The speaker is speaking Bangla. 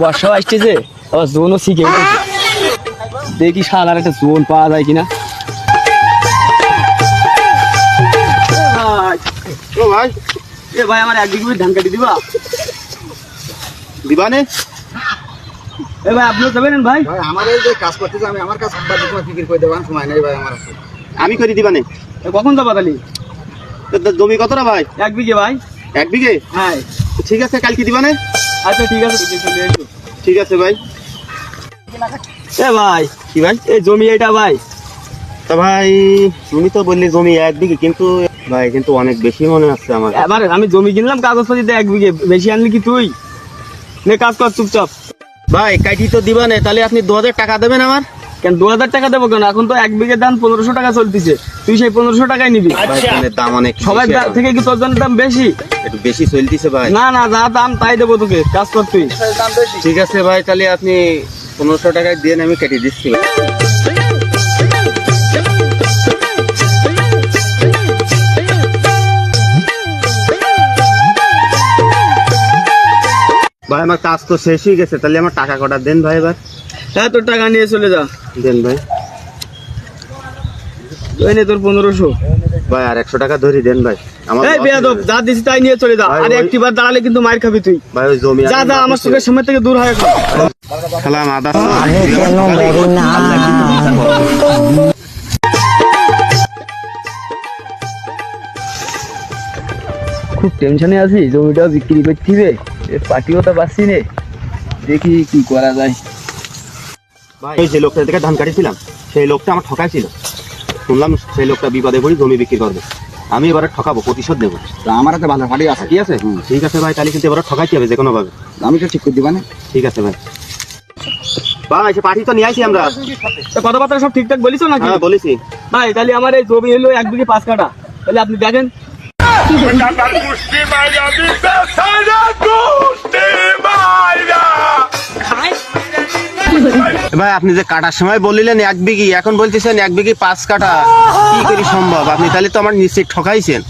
বর্ষা আসতেছে, আবার জোনও শিখে উঠেছে। দেখি শালার একটা জোন পাওয়া যায় কিনা। ও ভাই, এ ভাই আমার 1 বিঘে ধান কাটি দিবা? দিবানে? এ ভাই আপনিও যাবেন ভাই? ভাই আমার এই যে কাজ করতেছে, আমি আমার কাজ বাদ দিয়ে ফিকির করে দেবো, সময় নেই ভাই আমার। আমি করে দিবানে। এ কখন যাবা তাহলে? জমি কতটা ভাই? 1 বিঘে ভাই। 1 বিঘে? হ্যাঁ ঠিক আছে, কালকে দিবানে? আচ্ছা ঠিক আছে, চলে এসো। ঠিক আছে ভাই। এ ভাই কি ভাই? এই জমি এটা ভাই। তা ভাই তুমি তো বললি জমি 1 বিঘে, কিন্তু ভাই কিন্তু অনেক বেশি মনে হচ্ছে আমার। এবার আমি জমি কিনলাম কাগজপত্রিতে 1 বিঘে, বেশি আনলি কি তুই? নে কাজ কর চুপচাপ। ভাই কাটি তো দিবানে, তাহলে আপনি 2000 টাকা দেবেন আমার। কেন 2000 টাকা দেবো কেন? এখন তো 1 বিঘের দাম 1500 টাকা চলতেছে, তুই সেই 1500 টাকাই নিবি। ভাই ধানের দাম অনেক সবাই বেশি এখন। থেকে কি তোর জন্য দাম বেশি? একটু বেশি চলতেছে ভাই। না না, যা দাম তাই দেবো তোকে, কাজ কর তুই। ঠিক আছে ভাই, তাহলে আপনি 1500 টাকায় দিয়ে আমি কেটে দিচ্ছি ভাই। ভাই আমার কাজ তো শেষ হয়ে গেছে, তাহলে আমার টাকা কটা দেন ভাই এবার। হ্যাঁ তোর টাকা নিয়ে চলে যা। দেন ভাই। ওই নে তোর 1500। ভাই আর 100 টাকা ধরি দেন ভাই। আমার এই বেয়াদব, যা দিছি তাই নিয়ে চলে যা। ভাই, আর ওই- একটিবার দাঁড়ালে কিন্তু মার খাবি তুই। ভাই ওই জমি যা যা, আমার চোখের সামনে থেকে দূর হয়ে এখন। খেলাম আদা। খুব টেনশনে আছি, জমিটাও বিক্রি করতে হবে, পার্টিও তো পাচ্ছি নে, দেখি কি করা যায়। ভাই যে লোকটা থেকে ধান কাটিছিলাম, সেই লোকটা আমার ঠকাইছিল। শুনলাম সেই লোকটা বিপদে পড়ি জমি বিক্রি করবে। আমি এবারে ঠকাবো, প্রতিশোধ নেবো। আমার হাতে ভালো ফাড়ি আছে। ঠিক আছে? ঠিক আছে ভাই, তাহলে কিন্তু এবারে ঠকাইতে হবে যে কোনো ভাবে। আমি তো ঠিক করে দিবা না। ঠিক আছে ভাই। ভাই সে পার্টি তো নিয়ে আসি আমরা। তা কথাবার্তা সব ঠিকঠাক বলিস নাকি? হ্যাঁ বলেছি। ভাই তাহলে আমার এই জমি হলো 1 বিঘে 5 কাঠা, তাহলে আপনি দেখেন। ভাই আপনি যে কাটার সময় বললেন 1 বিঘি, এখন বলতেছেন 1 বিঘি 5 কাঠা, কি করে সম্ভব? আপনি তাহলে তো আমার নিশ্চয়ই ঠকাইছেন।